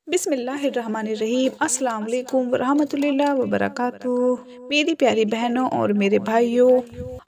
बिस्मिल्लाहिर्रहमानिर्रहीम। अस्सलाम वालेकुम वरहमतुल्लाहि वबरकातुहू। मेरी प्यारी बहनों और मेरे भाइयों,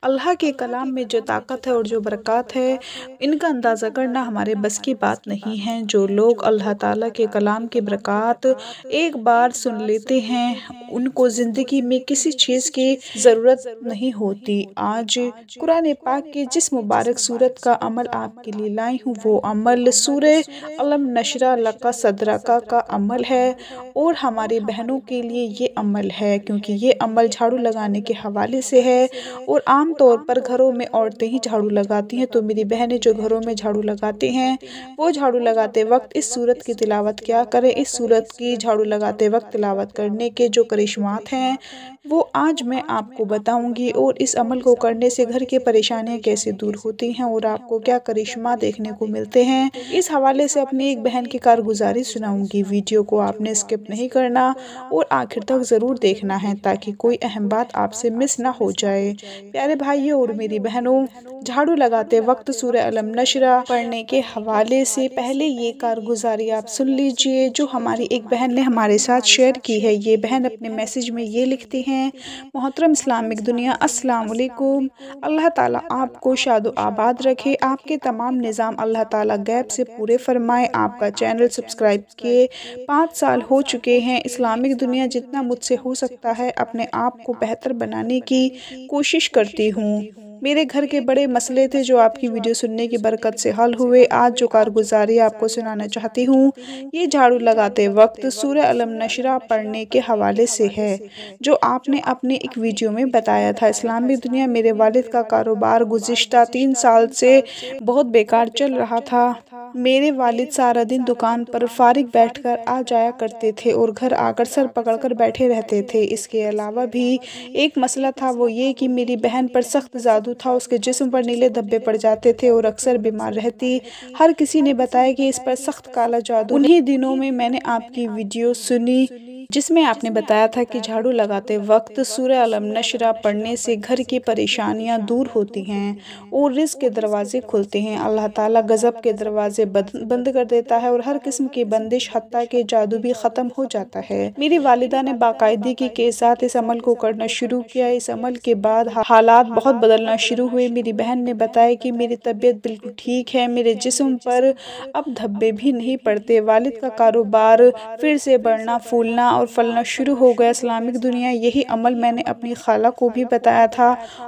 अल्लाह के कलाम में जो ताकत है और जो बरक़ात है, इनका अंदाज़ा करना हमारे बस की बात नहीं है। जो लोग अल्लाह ताला के कलाम की बरक़ात एक बार सुन लेते हैं, उनको ज़िंदगी में किसी चीज़ की ज़रूरत नहीं होती। आज कुरान पाक की जिस मुबारक सूरत का अमल आपके लिए लाई हूँ, वो अमल सूरह अलम नशरा लका सदरका का अमल है। और हमारी बहनों के लिए ये अमल है, क्योंकि ये अमल झाड़ू लगाने के हवाले से है। और आम तौर पर घरों में औरतें ही झाड़ू लगाती हैं, तो मेरी बहनें जो घरों में झाड़ू लगाते हैं, वो झाड़ू लगाते वक्त इस सूरत की तिलावत क्या करें। इस सूरत की झाड़ू लगाते वक्त तिलावत करने के जो करिश्मात हैं, वो आज मैं आपको बताऊंगी। और इस अमल को करने से घर की परेशानियां कैसे दूर होती हैं और आपको क्या करिश्मा देखने को मिलते हैं, इस हवाले से अपनी एक बहन की कारगुजारी सुनाऊंगी। वीडियो को आपने स्किप नहीं करना और आखिर तक ज़रूर देखना है, ताकि कोई अहम बात आपसे मिस ना हो जाए। प्यारे भाइयों और मेरी बहनों, झाड़ू लगाते वक्त सूरह अलम नशरा पढ़ने के हवाले से पहले ये कारगुजारी आप सुन लीजिए, जो हमारी एक बहन ने हमारे साथ शेयर की है। ये बहन अपने मैसेज में ये लिखती हैं, मोहतरम इस्लामिक दुनिया, अस्सलाम वालेकुम। अल्लाह ताला आपको शादो आबाद रखे, आपके तमाम निज़ाम अल्लाह ताला गैब से पूरे फरमाए। आपका चैनल सब्सक्राइब किए 5 साल हो चुके हैं। इस्लामिक दुनिया जितना मुझसे हो सकता है अपने आप को बेहतर बनाने की कोशिश करती हूँ। मेरे घर के बड़े मसले थे जो आपकी वीडियो सुनने की बरकत से हल हुए। आज जो कारगुजारी आपको सुनाना चाहती हूँ, ये झाड़ू लगाते वक्त सूरह अलम नशरा पढ़ने के हवाले से है, जो आपने अपनी एक वीडियो में बताया था। इस्लामिक दुनिया, मेरे वालिद का कारोबार गुज़िश्ता 3 साल से बहुत बेकार चल रहा था। मेरे वालिद सारा दिन दुकान पर फारिग बैठकर आ जाया करते थे और घर आकर सर पकड़कर बैठे रहते थे। इसके अलावा भी एक मसला था, वो ये कि मेरी बहन पर सख्त जादू था। उसके जिस्म पर नीले धब्बे पड़ जाते थे और अक्सर बीमार रहती। हर किसी ने बताया कि इस पर सख्त काला जादू। उन्हीं दिनों में मैंने आपकी वीडियो सुनी, जिसमें आपने बताया था कि झाड़ू लगाते वक्त सूरह अलम नशरा पढ़ने से घर की परेशानियां दूर होती हैं और रिज़्क़ के दरवाजे खुलते हैं। अल्लाह ताला गज़ब के दरवाजे बंद कर देता है और हर किस्म की बंदिश हत्ता के जादू भी ख़त्म हो जाता है। मेरी वालिदा ने बाकायदगी के साथ इस अमल को करना शुरू किया। इस अमल के बाद हालात बहुत बदलना शुरू हुए। मेरी बहन ने बताया कि मेरी तबीयत बिल्कुल ठीक है, मेरे जिस्म पर अब धब्बे भी नहीं पड़ते। वालिद का कारोबार फिर से बढ़ना, फूलना और फलना शुरू हो गया। इस्लामिक दुनिया, यही अमल मैंने अपनी खाला को भी बताया था।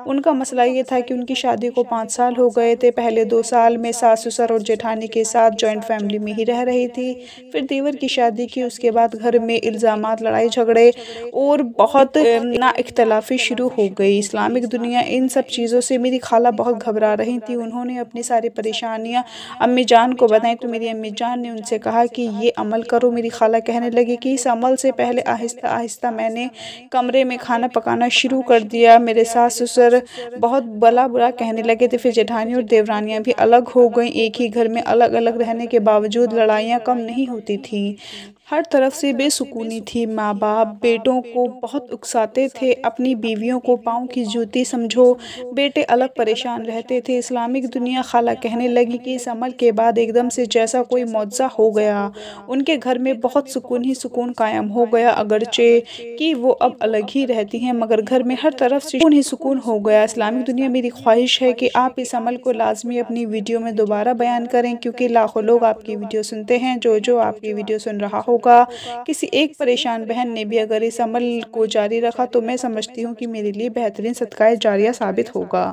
उनका मसला ये था कि उनकी शादी को 5 साल हो गए थे। पहले 2 साल में सास ससुर और जेठानी के साथ जॉइंट फैमिली में ही रह रही थी। फिर देवर की शादी की, उसके बाद घर में इल्ज़ामात, लड़ाई झगड़े और बहुत ना इख्तलाफी शुरू हो गई। इस्लामिक दुनिया, इन सब चीज़ों से मेरी खाला बहुत घबरा रही थी। उन्होंने अपनी सारी परेशानियाँ अम्मी जान को बताई, तो मेरी अम्मी जान ने उनसे कहा कि ये अमल करो। मेरी खाला कहने लगी कि इस अमल से पहले आहिस्ता आहिस्ता मैंने कमरे में खाना पकाना शुरू कर दिया। मेरे सास ससुर बहुत भला बुरा कहने लगे थे। फिर जेठानी और देवरानियाँ भी अलग हो गईं। एक ही घर में अलग अलग रहने के बावजूद लड़ाइयाँ कम नहीं होती थीं। हर तरफ से बेसुकूनी थी। माँ बाप बेटों को बहुत उकसाते थे, अपनी बीवियों को पाँव की जूती समझो। बेटे अलग परेशान रहते थे। इस्लामिक दुनिया, खाला कहने लगी कि इस अमल के बाद एकदम से जैसा कोई मौजज़ा हो गया। उनके घर में बहुत सुकून ही सुकून कायम हो गया। अगरचे कि वो अब अलग ही रहती हैं, मगर घर में हर तरफ से सुकून ही सुकून हो गया। इस्लामिक दुनिया, मेरी ख्वाहिश है कि आप इस अमल को लाजमी अपनी वीडियो में दोबारा बयान करें, क्योंकि लाखों लोग आपकी वीडियो सुनते हैं। जो आपकी वीडियो सुन रहा होगा, किसी एक परेशान बहन ने भी अगर इस अमल को जारी रखा, तो मैं समझती हूँ कि मेरे लिए बेहतरीन सदका जारिया साबित होगा।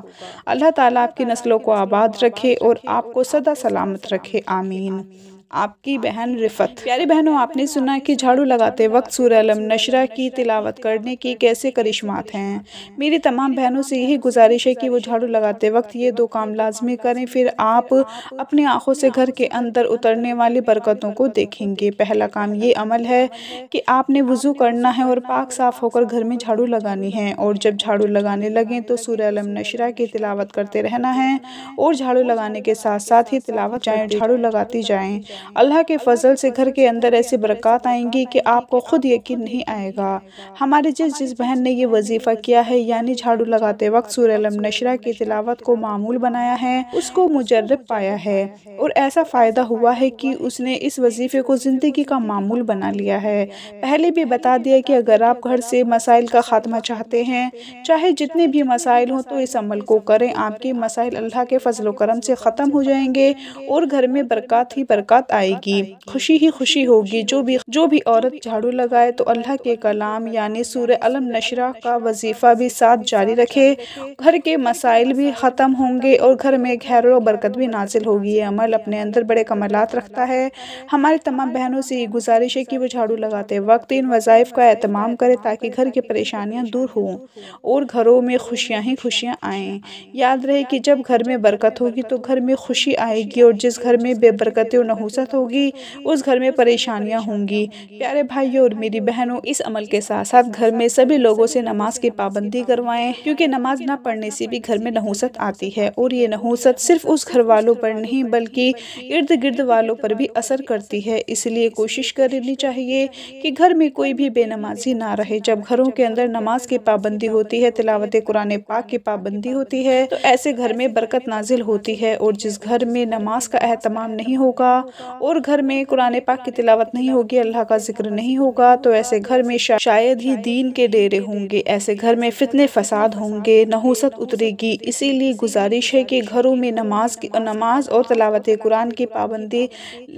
अल्लाह ताला आपकी नस्लों को आबाद रखे और आपको सदा सलामत रखे, आमीन। आपकी बहन रिफत। प्यारी बहनों, आपने सुना कि झाड़ू लगाते वक्त सूरह अलम नशरा की तिलावत करने की कैसे करिश्मात हैं। मेरी तमाम बहनों से यही गुजारिश है कि वो झाड़ू लगाते वक्त ये 2 काम लाजमी करें, फिर आप अपनी आंखों से घर के अंदर उतरने वाली बरकतों को देखेंगे। पहला काम ये अमल है कि आपने वज़ू करना है और पाक साफ़ होकर घर में झाड़ू लगानी है। और जब झाड़ू लगाने लगें तो सूरह अलम नशरा की तिलावत करते रहना है और झाड़ू लगाने के साथ साथ ही तिलावत जाएँ, झाड़ू लगाती जाएँ। اللہ کے فضل سے گھر کے اندر ایسی برکات آئیں گی کہ آپ کو خود یقین نہیں آئے گا۔ ہمارے جس بہن نے یہ وظیفہ کیا ہے، یعنی جھاڑو لگاتے وقت سورہ الم نشرہ کی تلاوت کو معمول بنایا ہے، اس کو مجرب پایا ہے اور ایسا فائدہ ہوا ہے کہ اس نے اس وظیفے کو زندگی کا معمول بنا لیا ہے۔ پہلے بھی بتا دیا کہ اگر آپ گھر سے مسائل کا خاتمہ چاہتے ہیں، چاہے جتنے بھی مسائل ہوں، تو اس عمل کو کریں۔ آپ کے مسائل اللہ کے فضل و کرم سے ختم ہو جائیں گے اور گھر میں برکات ہی برکات آئے گی، خوشی ہی خوشی ہوگی۔ جو بھی عورت جھاڑو لگائے تو اللہ کے کلام یعنی سورہ الم نشرہ کا وظیفہ بھی ساتھ جاری رکھے، گھر کے مسائل بھی ختم ہوں گے اور گھر میں خیر و برکت بھی نازل ہوگی۔ یہ عمل اپنے اندر بڑے کمالات رکھتا ہے۔ ہماری تمام بہنوں سے یہ گزارش ہے کہ وہ جھاڑو لگاتے وقت ان وظائف کا اہتمام کرے تاکہ گھر کی پریشانیاں دور ہوں اور گھروں میں خوشیاں ہی خوشیاں آئیں۔ یاد رہے کہ جب گھر میں برکت ہوگی تو گھر میں خوشی آئے گی، اور جس گھر میں بے برکتی اور نحوست ہوگی اس گھر میں پریشانیاں ہوں گی۔ پیارے بھائیوں اور میری بہنوں، اس عمل کے ساتھ ساتھ گھر میں سبھی لوگوں سے نماز کی پابندی کروائیں، کیونکہ نماز نہ پڑھنے سے بھی گھر میں نحوست آتی ہے، اور یہ نحوست صرف اس گھر والوں پر نہیں بلکہ ارد گرد والوں پر بھی اثر کرتی ہے۔ اس لیے کوشش کرنی چاہیے کہ گھر میں کوئی بھی بے نمازی نہ رہے۔ جب گھروں کے اندر نماز کی پابندی ہوتی ہے، تلاوت قرآن پاک کی پابندی ہوتی ہے، تو ایسے گھر میں برکت نازل ہوتی ہے، اور جس گھر میں نماز کا اہتمام نہیں ہوگا اور گھر میں قرآن پاک کی تلاوت نہیں ہوگی، اللہ کا ذکر نہیں ہوگا، تو ایسے گھر میں شاید ہی دین کے ڈیرے ہوں گے، ایسے گھر میں فتنے فساد ہوں گے، نحوست اترے گی۔ اسی لیے گزارش ہے کہ گھروں میں نماز اور تلاوت قرآن کی پابندی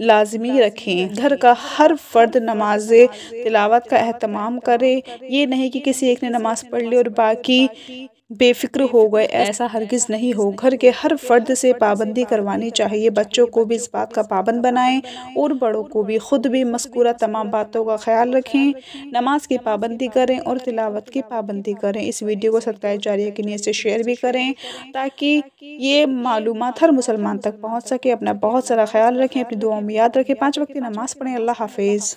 لازمی رکھیں۔ گھر کا ہر فرد نماز تلاوت کا اہتمام کرے، یہ نہیں کہ کسی ایک نے نماز پڑھ لی اور باقی بے فکر ہو گئے، ایسا ہرگز نہیں ہو۔ گھر کے ہر فرد سے پابندی کروانی چاہیے، بچوں کو بھی اس بات کا پابند بنائیں اور بڑوں کو بھی، خود بھی مذکورہ تمام باتوں کا خیال رکھیں، نماز کی پابندی کریں اور تلاوت کی پابندی کریں۔ اس ویڈیو کو صدقہ جاریہ کی نیت سے شیئر بھی کریں تاکہ یہ معلومات ہر مسلمان تک پہنچ سکے۔ اپنا بہت سارا خیال رکھیں، اپنی دعاؤں میں یاد رکھیں، 5 وقت کی نماز پڑھیں۔ اللہ حافظ۔